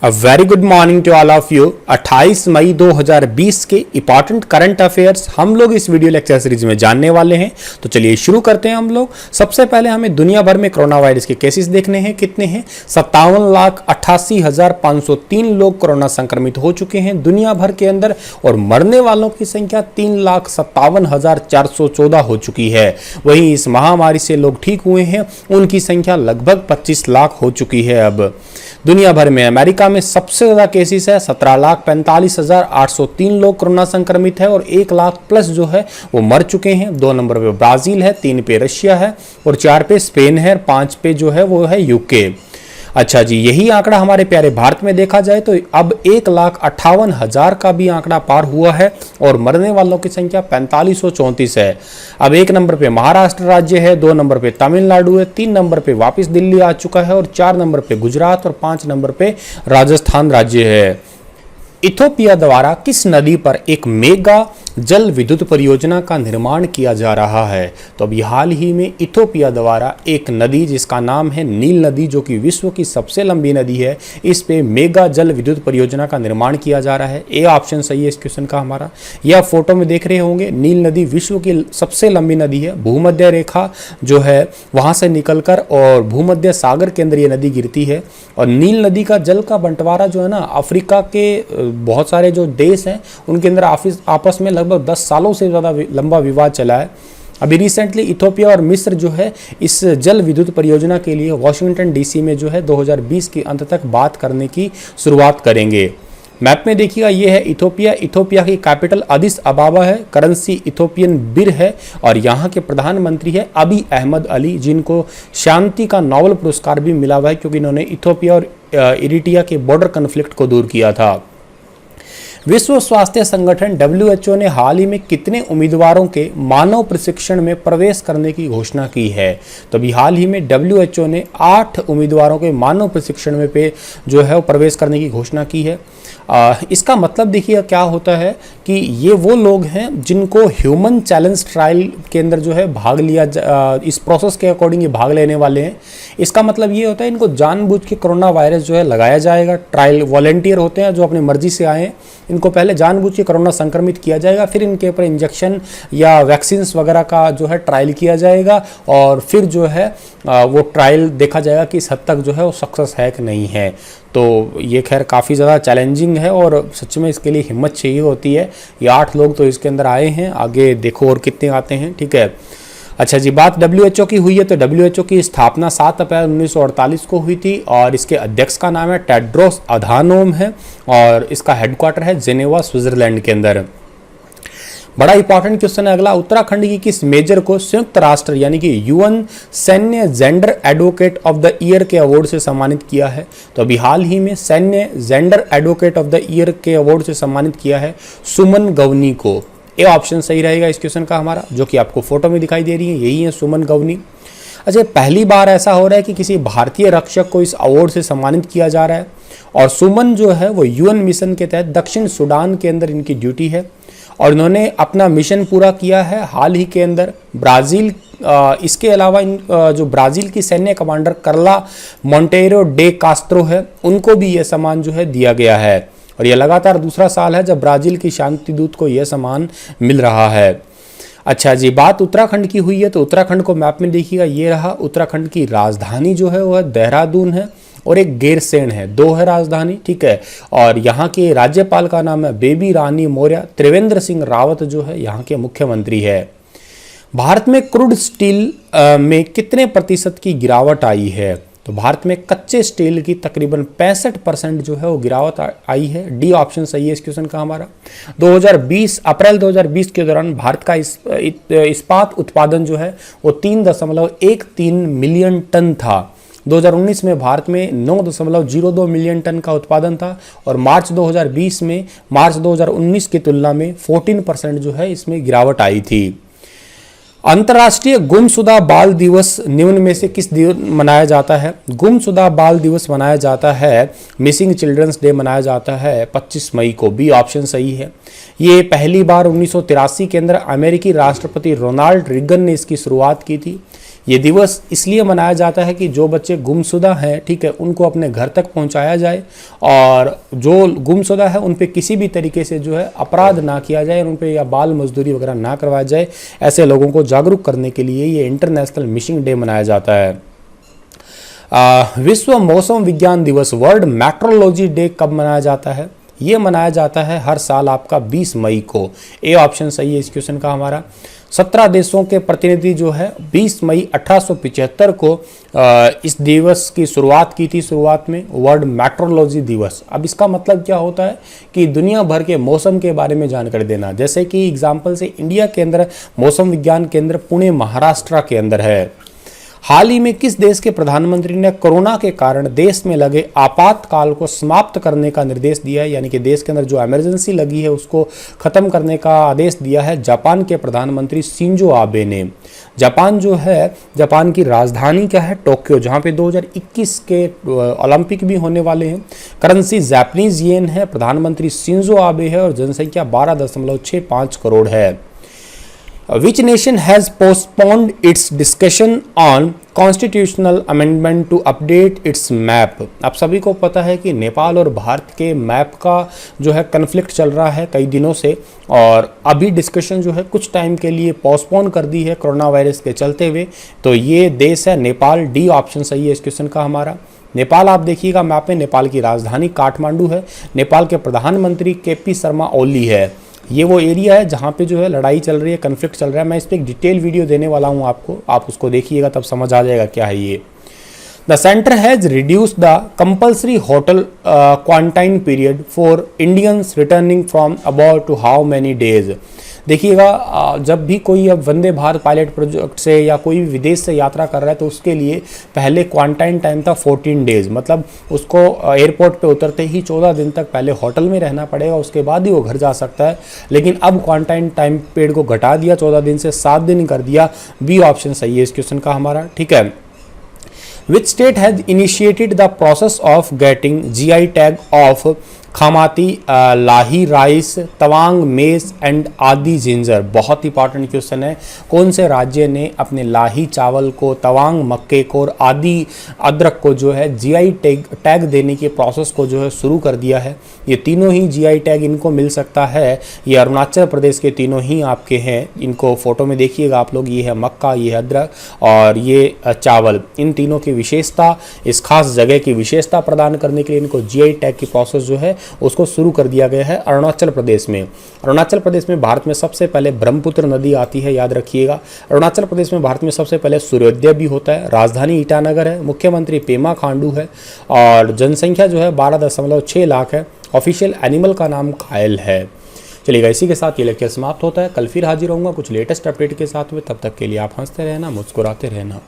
A very good morning to all of you. 28 मई 2020 के important current affairs हम लोग इस वीडियो लेक्चर सीरीज में जानने वाले हैं। तो चलिए शुरू करते हैं हम लोग। सबसे पहले हमें दुनिया भर में कोरोना वायरस के केसेस देखने हैं। कितने हैं? 57,88,503 लोग कोरोना संक्रमित हो चुके हैं दुनिया भर के अंदर, और मरने वालों की संख्या 3,57,414 हो चुकी है। वहीं इस महामारी से लोग ठीक हुए हैं, उनकी संख्या लगभग 25 लाख हो चुकी है। अब दुनिया भर में अमेरिका में सबसे ज्यादा केसेस है, 17,45,803 लोग कोरोना संक्रमित है और 1 लाख प्लस जो है वो मर चुके हैं। 2 नंबर पे ब्राजील है, 3 पे रशिया है और 4 पे स्पेन है, 5 पे जो है वो है यूके। अच्छा जी, यही आंकड़ा हमारे प्यारे भारत में देखा जाए तो अब 1,58,000 का भी आंकड़ा पार हुआ है और मरने वालों की संख्या 4534 है। अब 1 नंबर पे महाराष्ट्र राज्य है, 2 नंबर पे तमिलनाडु है, 3 नंबर पे वापस दिल्ली आ चुका है और 4 नंबर पे गुजरात और 5 नंबर पे राजस्थान राज्य है। इथोपिया द्वारा किस नदी पर एक मेगा जल विद्युत परियोजना का निर्माण किया जा रहा है? तो अभी हाल ही में इथोपिया द्वारा एक नदी जिसका नाम है नील नदी, जो कि विश्व की सबसे लंबी नदी है, इस पे मेगा जल विद्युत परियोजना का निर्माण किया जा रहा है। ए ऑप्शन सही है इस क्वेश्चन का हमारा। यह आप फोटो में देख रहे होंगे, नील नदी विश्व की सबसे लंबी नदी है। भूमध्य रेखा जो है वहां से निकलकर और भूमध्य सागर के अंदर ये नदी गिरती है। और नील नदी का जल का बंटवारा जो है ना, अफ्रीका के बहुत सारे जो देश हैं उनके अंदर आपस में लगभग 10 सालों से ज़्यादा लंबा विवाद चला है। अभी रिसेंटली इथोपिया और मिस्र जो है इस जल विद्युत परियोजना के लिए वाशिंगटन डीसी में जो है 2020 के अंत तक बात करने की शुरुआत करेंगे। मैप में देखिएगा, ये है इथोपिया। इथोपिया की कैपिटल अदिस अबाबा है, करेंसी इथोपियन बिर है और यहाँ के प्रधानमंत्री है अबी अहमद अली, जिनको शांति का नोबेल पुरस्कार भी मिला हुआ है क्योंकि इन्होंने इथोपिया और इरिट्रिया के बॉर्डर कन्फ्लिक्ट को दूर किया था। विश्व स्वास्थ्य संगठन WHO ने हाल ही में कितने उम्मीदवारों के मानव प्रशिक्षण में प्रवेश करने की घोषणा की है? तो अभी हाल ही में WHO ने 8 उम्मीदवारों के मानव प्रशिक्षण में पे जो है वो प्रवेश करने की घोषणा की है। इसका मतलब देखिए क्या होता है कि ये वो लोग हैं जिनको ह्यूमन चैलेंज ट्रायल के अंदर जो है भाग लिया, इस प्रोसेस के अकॉर्डिंग ये भाग लेने वाले हैं। इसका मतलब ये होता है इनको जानबूझ के कोरोना वायरस जो है लगाया जाएगा। ट्रायल वॉलंटियर होते हैं जो अपनी मर्जी से आए हैं, इनको पहले जानबूझ के कोरोना संक्रमित किया जाएगा, फिर इनके ऊपर इंजेक्शन या वैक्सीन्स वगैरह का जो है ट्रायल किया जाएगा और फिर जो है वो ट्रायल देखा जाएगा कि इस हद तक जो है वो सक्सेस है कि नहीं है। तो ये खैर काफ़ी ज़्यादा चैलेंजिंग है और सच में इसके लिए हिम्मत चाहिए होती है। ये 8 लोग तो इसके अंदर आए हैं, आगे देखो और कितने आते हैं। ठीक है, अच्छा जी, बात WHO की हुई है तो WHO की स्थापना 7 अप्रैल 1948 को हुई थी और इसके अध्यक्ष का नाम है टेड्रोस अधानोम है और इसका हेडक्वार्टर है जेनेवा स्विट्जरलैंड के अंदर। बड़ा इंपॉर्टेंट क्वेश्चन है अगला। उत्तराखंड की किस मेजर को संयुक्त राष्ट्र यानी कि UN सैन्य gender advocate of the year के अवार्ड से सम्मानित किया है? तो अभी हाल ही में सैन्य gender advocate of the year के अवार्ड से सम्मानित किया है सुमन गवनी को। ए ऑप्शन सही रहेगा इस क्वेश्चन का हमारा, जो कि आपको फोटो में दिखाई दे रही है, यही है सुमन गवनी। अच्छा, पहली बार ऐसा हो रहा है कि किसी भारतीय रक्षक को इस अवार्ड से सम्मानित किया जा रहा है और सुमन जो है वो UN मिशन के तहत दक्षिण सूडान के अंदर इनकी ड्यूटी है और इन्होंने अपना मिशन पूरा किया है हाल ही के अंदर। ब्राज़ील इसके अलावा जो ब्राज़ील की सैन्य कमांडर कार्ला मोंटेरो डे कास्त्रो है, उनको भी यह सम्मान जो है दिया गया है और यह लगातार दूसरा साल है जब ब्राज़ील की शांति दूत को यह सम्मान मिल रहा है। अच्छा जी, बात उत्तराखंड की हुई है तो उत्तराखंड को मैप में देखिएगा, ये रहा। उत्तराखंड की राजधानी जो है वह देहरादून है और एक गैरसैंण है, 2 है राजधानी। ठीक है, और यहाँ के राज्यपाल का नाम है बेबी रानी मौर्य। त्रिवेंद्र सिंह रावत जो है यहाँ के मुख्यमंत्री है। भारत में क्रूड स्टील में कितने प्रतिशत की गिरावट आई है? तो भारत में कच्चे स्टील की तकरीबन 65% जो है वो गिरावट आई है। डी ऑप्शन सही है इस क्वेश्चन का हमारा। 2020 अप्रैल 2020 के दौरान भारत का इस्पात उत्पादन जो है वो 3.13 मिलियन टन था। 2019 में भारत में 9.02 मिलियन टन का उत्पादन था और मार्च 2019 की तुलना में 14% जो है इसमें गिरावट आई थी। अंतर्राष्ट्रीय गुमशुदा बाल दिवस निम्न में से किस दिन मनाया जाता है? गुमशुदा बाल दिवस मनाया जाता है, मिसिंग चिल्ड्रंस डे मनाया जाता है 25 मई को। बी ऑप्शन सही है। ये पहली बार 1983 के अंदर अमेरिकी राष्ट्रपति रोनाल्ड रीगन ने इसकी शुरुआत की थी। ये दिवस इसलिए मनाया जाता है कि जो बच्चे गुमशुदा हैं, ठीक है, उनको अपने घर तक पहुंचाया जाए और जो गुमशुदा है उन पे किसी भी तरीके से जो है अपराध ना किया जाए, उन पे या बाल मजदूरी वगैरह ना करवाया जाए। ऐसे लोगों को जागरूक करने के लिए ये इंटरनेशनल मिसिंग डे मनाया जाता है। विश्व मौसम विज्ञान दिवस, वर्ल्ड मेट्रोलॉजी डे कब मनाया जाता है? ये मनाया जाता है हर साल आपका 20 मई को। ए ऑप्शन सही है इस क्वेश्चन का हमारा। 17 देशों के प्रतिनिधि जो है 20 मई 1875 को इस दिवस की शुरुआत की थी, शुरुआत में वर्ल्ड मेट्रोलॉजी दिवस। अब इसका मतलब क्या होता है कि दुनिया भर के मौसम के बारे में जानकारी देना। जैसे कि एग्जाम्पल से इंडिया के अंदर मौसम विज्ञान केंद्र पुणे महाराष्ट्र के अंदर है। हाल ही में किस देश के प्रधानमंत्री ने कोरोना के कारण देश में लगे आपातकाल को समाप्त करने का निर्देश दिया है, यानी कि देश के अंदर जो इमरजेंसी लगी है उसको खत्म करने का आदेश दिया है जापान के प्रधानमंत्री शिंजो आबे ने। जापान जो है, जापान की राजधानी क्या है? टोक्यो, जहां पे 2021 के ओलंपिक भी होने वाले हैं। करेंसी जापानीज येन है, प्रधानमंत्री शिंजो आबे है और जनसंख्या 12.65 करोड़ है। Which nation has postponed its discussion on constitutional amendment to update its map? आप सभी को पता है कि नेपाल और भारत के मैप का जो है कन्फ्लिक्ट चल रहा है कई दिनों से, और अभी डिस्कशन जो है कुछ टाइम के लिए पोस्टपोन कर दी है कोरोना वायरस के चलते हुए। तो ये देश है नेपाल। डी ऑप्शन सही है इस क्वेश्चन का हमारा। नेपाल आप देखिएगा मैप में, नेपाल की राजधानी काठमांडू है। नेपाल के प्रधानमंत्री केपी शर्मा ओली है। ये वो एरिया है जहाँ पे जो है लड़ाई चल रही है, कन्फ्लिक्ट चल रहा है। मैं इस पर एक डिटेल वीडियो देने वाला हूँ आपको, आप उसको देखिएगा तब समझ आ जाएगा क्या है ये। The centre has reduced the compulsory hotel quarantine period for Indians returning from about to how many days. देखिएगा, जब भी कोई अब वंदे भारत पायलट प्रोजेक्ट से या कोई भी विदेश से यात्रा कर रहा है तो उसके लिए पहले क्वारंटाइन टाइम था 14 डेज, मतलब उसको एयरपोर्ट पे उतरते ही 14 दिन तक पहले होटल में रहना पड़ेगा, उसके बाद ही वो घर जा सकता है। लेकिन अब क्वारंटाइन टाइम पीरियड को घटा दिया, 14 दिन से 7 दिन कर दिया। बी ऑप्शन सही है इस क्वेश्चन का हमारा, ठीक है। Which state has initiated the process of getting GI tag of खामाती लाही राइस, तवांग मेज एंड आदि जिंजर? बहुत इंपॉर्टेंट क्वेश्चन है। कौन से राज्य ने अपने लाही चावल को, तवांग मक्के को और आदि अदरक को जो है जीआई टैग देने के प्रोसेस को जो है शुरू कर दिया है? ये तीनों ही जीआई टैग इनको मिल सकता है। ये अरुणाचल प्रदेश के तीनों ही आपके हैं, इनको फोटो में देखिएगा आप लोग। ये है मक्का, ये है अदरक और ये चावल। इन तीनों की विशेषता, इस खास जगह की विशेषता प्रदान करने के लिए इनको जीआई टैग की प्रोसेस जो है उसको शुरू कर दिया गया है अरुणाचल प्रदेश में। अरुणाचल प्रदेश में भारत में सबसे पहले ब्रह्मपुत्र नदी आती है, याद रखिएगा। अरुणाचल प्रदेश में भारत में सबसे पहले सूर्योदय भी होता है। राजधानी ईटानगर है। मुख्यमंत्री पेमा खांडू है और जनसंख्या जो है 12.6 लाख है। ऑफिशियल एनिमल का नाम कायल है। चलिएगा, इसी के साथ ये लेक्चर समाप्त होता है। कल फिर हाजिर होऊंगा कुछ लेटेस्ट अपडेट के साथ में। तब तक के लिए आप हंसते रहना, मुस्कुराते रहना।